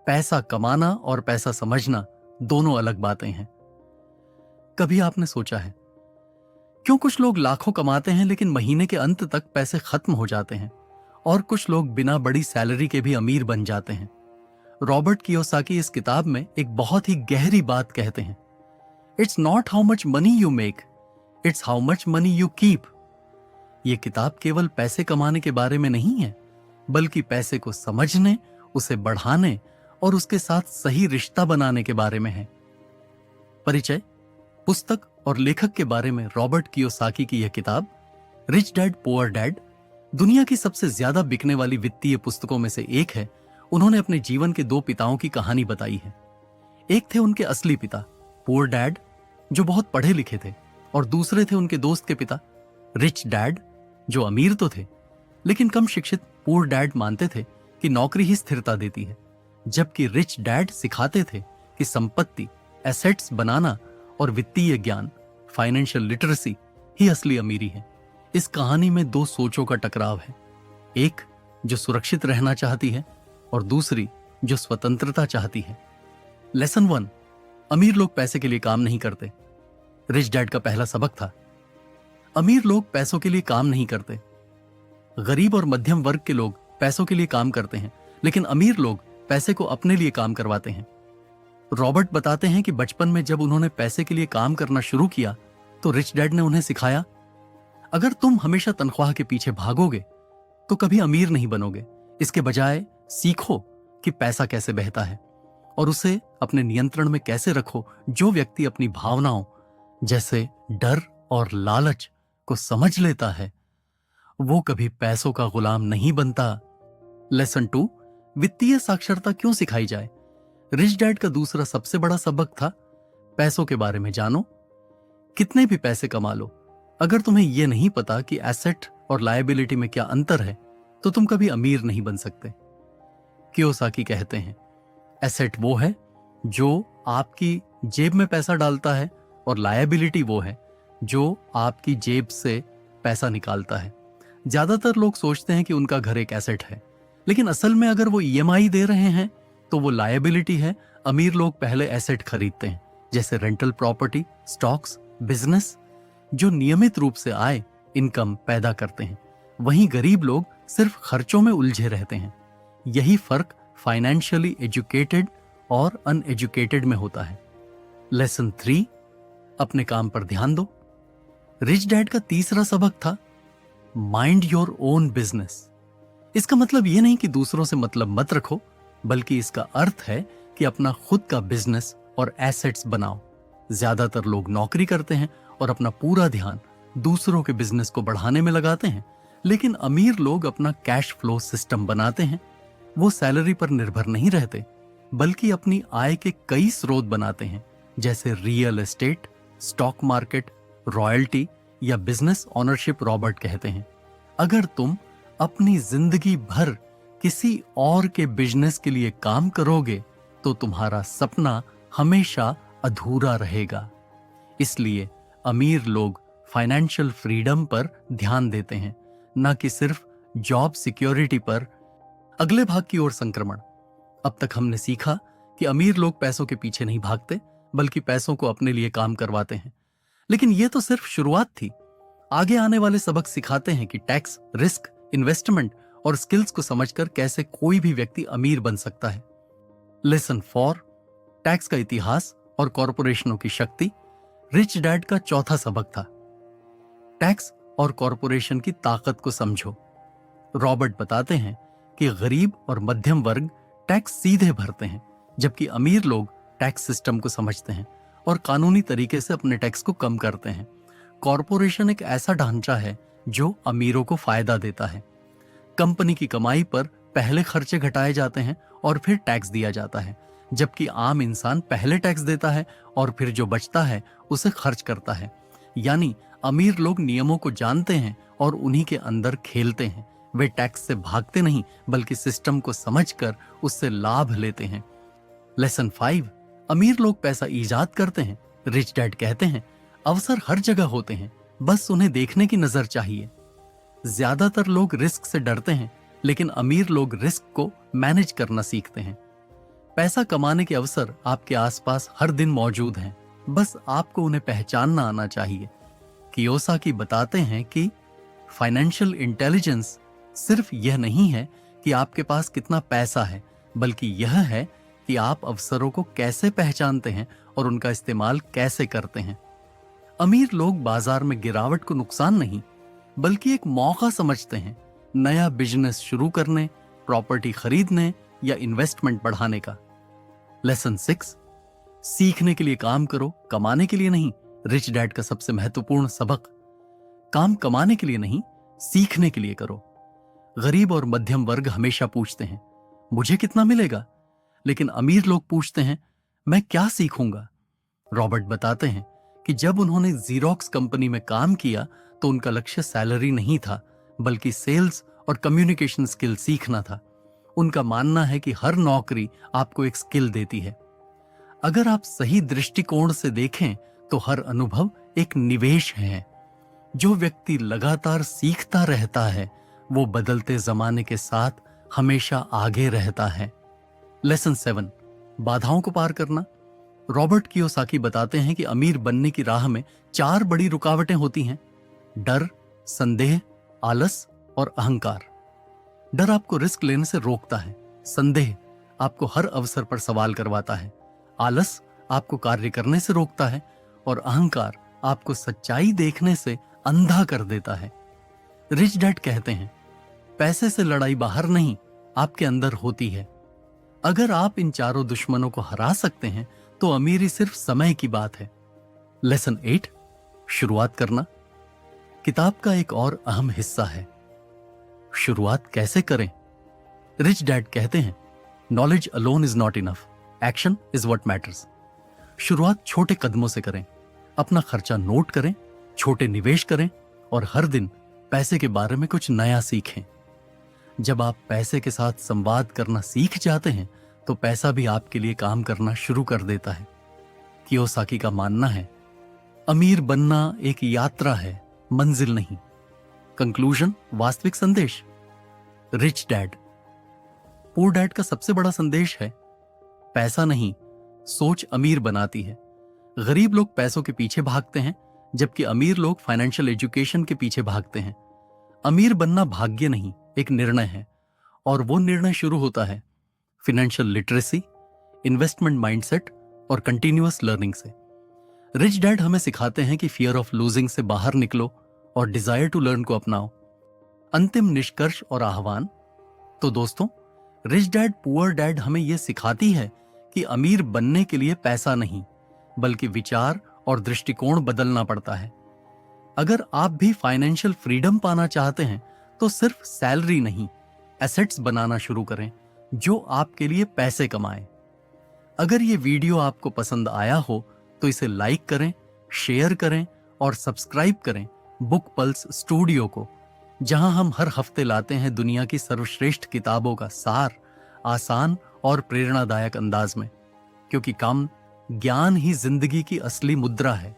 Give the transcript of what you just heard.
पैसा कमाना और पैसा समझना दोनों अलग बातें हैं। कभी आपने सोचा है क्यों कुछ लोग लाखों कमाते हैं लेकिन महीने के अंत तक पैसे खत्म हो जाते हैं और कुछ लोग बिना बड़ी सैलरी के भी अमीर बन जाते हैं? रॉबर्ट कियोसाकी इस किताब में एक बहुत ही गहरी बात कहते हैं। It's not how much money you make, it's how much money you keep. ये किताब केवल पैसे कमाने के बारे में नहीं है, बल्कि पैसे को समझने, उसे बढ़ाने और उसके साथ सही रिश्ता बनाने के बारे में है। परिचय, पुस्तक और लेखक के बारे में रॉबर्ट कियोसाकी की यह किताब रिच डैड पुअर डैड दुनिया की सबसे ज्यादा बिकने वाली वित्तीय पुस्तकों में से एक है। उन्होंने अपने जीवन के दो पिताओं की कहानी बताई है। एक थे उनके असली पिता पुअर डैड, जो बहुत पढ़े लिखे थे, और दूसरे थे उनके दोस्त के पिता रिच डैड, जो अमीर तो थे लेकिन कम शिक्षित। पुअर डैड मानते थे कि नौकरी ही स्थिरता देती है, जबकि रिच डैड सिखाते थे कि संपत्ति, एसेट्स बनाना और वित्तीय ज्ञान, फाइनेंशियल लिटरेसी ही असली अमीरी है। इस कहानी में दो सोचों का टकराव है, एक जो सुरक्षित रहना चाहती है और दूसरी जो स्वतंत्रता चाहती है। लेसन 1, अमीर लोग पैसे के लिए काम नहीं करते। रिच डैड का पहला सबक था, अमीर लोग पैसों के लिए काम नहीं करते। गरीब और मध्यम वर्ग के लोग पैसों के लिए काम करते हैं, लेकिन अमीर लोग पैसे को अपने लिए काम करवाते हैं। रॉबर्ट बताते हैं कि बचपन में जब उन्होंने पैसे के लिए काम करना शुरू किया तो रिच डैड ने उन्हें सिखाया, अगर तुम हमेशा तनख्वाह के पीछे भागोगे तो कभी अमीर नहीं बनोगे। इसके बजाय सीखो कि पैसा कैसे बहता है और उसे अपने नियंत्रण में कैसे रखो। जो व्यक्ति अपनी भावनाओं जैसे डर और लालच को समझ लेता है, वो कभी पैसों का गुलाम नहीं बनता। लेसन 2, वित्तीय साक्षरता क्यों सिखाई जाए? रिच डैड का दूसरा सबसे बड़ा सबक था, पैसों के बारे में जानो। कितने भी पैसे कमा लो, अगर तुम्हें यह नहीं पता कि एसेट और लायबिलिटी में क्या अंतर है, तो तुम कभी अमीर नहीं बन सकते। कियोसाकी कहते हैं, एसेट वो है जो आपकी जेब में पैसा डालता है और लायबिलिटी वो है जो आपकी जेब से पैसा निकालता है। ज्यादातर लोग सोचते हैं कि उनका घर एक एसेट है, लेकिन असल में अगर वो ईएमआई दे रहे हैं तो वो लायबिलिटी है। अमीर लोग पहले एसेट खरीदते हैं, जैसे रेंटल प्रॉपर्टी, स्टॉक्स, बिजनेस, जो नियमित रूप से आय, इनकम पैदा करते हैं। वहीं गरीब लोग सिर्फ खर्चों में उलझे रहते हैं। यही फर्क फाइनेंशियली एजुकेटेड और अनएजुकेटेड में होता है। लेसन 3, अपने काम पर ध्यान दो। रिच डैड का तीसरा सबक था, माइंड योर ओन बिजनेस। इसका मतलब यह नहीं कि दूसरों से मतलब मत रखो, बल्कि इसका अर्थ है कि अपना खुद का बिजनेस और एसेट्स बनाओ। ज्यादातर लोग नौकरी करते हैं और अपना पूरा ध्यान दूसरों के बिजनेस को बढ़ाने में लगाते हैं, लेकिन अमीर लोग अपना कैश फ्लो सिस्टम बनाते हैं। वो सैलरी पर निर्भर नहीं रहते, बल्कि अपनी आय के कई स्रोत बनाते हैं, जैसे real estate, stock market, royalty या बिजनेस ओनरशिप। रॉबर्ट कहते हैं, अगर तुम अपनी जिंदगी भर किसी और के बिजनेस के लिए काम करोगे तो तुम्हारा सपना हमेशा अधूरा रहेगा। इसलिए अमीर लोग फाइनेंशियल फ्रीडम पर ध्यान देते हैं, न कि सिर्फ जॉब सिक्योरिटी पर। अगले भाग की ओर संक्रमण। अब तक हमने सीखा कि अमीर लोग पैसों के पीछे नहीं भागते, बल्कि पैसों को अपने लिए काम करवाते हैं। लेकिन यह तो सिर्फ शुरुआत थी। आगे आने वाले सबक सिखाते हैं कि टैक्स, रिस्क, इन्वेस्टमेंट और स्किल्स को समझकर कैसे कोई भी व्यक्ति अमीर बन सकता है। लेसन 4, टैक्स का इतिहास और कॉरपोरेशनों की शक्ति। रिच डैड का चौथा सबक था, टैक्स और कॉरपोरेशन की ताकत को समझो। रॉबर्ट बताते हैं कि गरीब और मध्यम वर्ग टैक्स सीधे भरते हैं, जबकि अमीर लोग टैक्स सिस्टम को समझते हैं और कानूनी तरीके से अपने टैक्स को कम करते हैं। कॉरपोरेशन एक ऐसा ढांचा है जो अमीरों को फायदा देता है। कंपनी की कमाई पर पहले खर्चे घटाए जाते हैं और फिर टैक्स दिया जाता है, जबकि आम इंसान पहले टैक्स देता है और फिर जो बचता है उसे खर्च करता है। यानी अमीर लोग नियमों को जानते हैं और उन्हीं के अंदर खेलते हैं। वे टैक्स से भागते नहीं, बल्कि सिस्टम को समझकर उससे लाभ लेते हैं। लेसन 5, अमीर लोग पैसा ईजाद करते हैं। रिच डैड कहते हैं, अवसर हर जगह होते हैं, बस उन्हें देखने की नजर चाहिए। ज्यादातर लोग रिस्क से डरते हैं, लेकिन अमीर लोग रिस्क को मैनेज करना सीखते हैं। पैसा कमाने के अवसर आपके आसपास हर दिन मौजूद हैं, बस आपको उन्हें पहचानना आना चाहिए। कियोसाकी बताते हैं कि फाइनेंशियल इंटेलिजेंस सिर्फ यह नहीं है कि आपके पास कितना पैसा है, बल्कि यह है कि आप अवसरों को कैसे पहचानते हैं और उनका इस्तेमाल कैसे करते हैं। अमीर लोग बाजार में गिरावट को नुकसान नहीं, बल्कि एक मौका समझते हैं नया बिजनेस शुरू करने, प्रॉपर्टी खरीदने या इन्वेस्टमेंट बढ़ाने का। लेसन 6, सीखने के लिए काम करो, कमाने के लिए नहीं। रिच डैड का सबसे महत्वपूर्ण सबक, काम कमाने के लिए नहीं, सीखने के लिए करो। गरीब और मध्यम वर्ग हमेशा पूछते हैं मुझे कितना मिलेगा, लेकिन अमीर लोग पूछते हैं मैं क्या सीखूंगा। रॉबर्ट बताते हैं कि जब उन्होंने जीरोक्स कंपनी में काम किया तो उनका लक्ष्य सैलरी नहीं था, बल्कि सेल्स और कम्युनिकेशन स्किल सीखना था। उनका मानना है कि हर नौकरी आपको एक स्किल देती है। अगर आप सही दृष्टिकोण से देखें तो हर अनुभव एक निवेश है। जो व्यक्ति लगातार सीखता रहता है वो बदलते जमाने के साथ हमेशा आगे रहता है। लेसन 7, बाधाओं को पार करना। रॉबर्ट कियोसाकी बताते हैं कि अमीर बनने की राह में 4 बड़ी रुकावटें होती हैं: डर, संदेह, आलस और अहंकार। डर आपको रिस्क लेने से रोकता है, संदेह आपको हर अवसर पर सवाल करवाता है, आलस आपको कार्य करने से रोकता है और अहंकार आपको सच्चाई देखने से अंधा कर देता है। रिच डैड कहते हैं पैसे से लड़ाई बाहर नहीं, आपके अंदर होती है। अगर आप इन चारों दुश्मनों को हरा सकते हैं तो अमीरी सिर्फ समय की बात है। लेसन 8, शुरुआत करना। किताब का एक और अहम हिस्सा है शुरुआत कैसे करें। रिच डैड कहते हैं knowledge alone is not enough, action is what matters. शुरुआत छोटे कदमों से करें, अपना खर्चा नोट करें, छोटे निवेश करें और हर दिन पैसे के बारे में कुछ नया सीखें। जब आप पैसे के साथ संवाद करना सीख जाते हैं तो पैसा भी आपके लिए काम करना शुरू कर देता है। कियोसाकी का मानना है अमीर बनना एक यात्रा है, मंजिल नहीं। कंक्लूजन, वास्तविक संदेश। रिच डैड पुअर डैड का सबसे बड़ा संदेश है पैसा नहीं, सोच अमीर बनाती है। गरीब लोग पैसों के पीछे भागते हैं, जबकि अमीर लोग फाइनेंशियल एजुकेशन के पीछे भागते हैं। अमीर बनना भाग्य नहीं, एक निर्णय है, और वो निर्णय शुरू होता है फाइनेंशियल लिटरेसी, इन्वेस्टमेंट माइंडसेट और कंटिन्यूअस लर्निंग से। रिच डैड हमें सिखाते हैं कि फियर ऑफ लूजिंग से बाहर निकलो और डिजायर टू लर्न को अपनाओ। अंतिम निष्कर्ष और आह्वान। तो दोस्तों, रिच डैड पुअर डैड हमें यह सिखाती है कि अमीर बनने के लिए पैसा नहीं, बल्कि विचार और दृष्टिकोण बदलना पड़ता है। अगर आप भी फाइनेंशियल फ्रीडम पाना चाहते हैं तो सिर्फ सैलरी नहीं, एसेट्स बनाना शुरू करें जो आपके लिए पैसे कमाएं। अगर ये वीडियो आपको पसंद आया हो तो इसे लाइक करें, शेयर करें और सब्सक्राइब करें बुक पल्स स्टूडियो को, जहां हम हर हफ्ते लाते हैं दुनिया की सर्वश्रेष्ठ किताबों का सार, आसान और प्रेरणादायक अंदाज में, क्योंकि कम ज्ञान ही जिंदगी की असली मुद्रा है।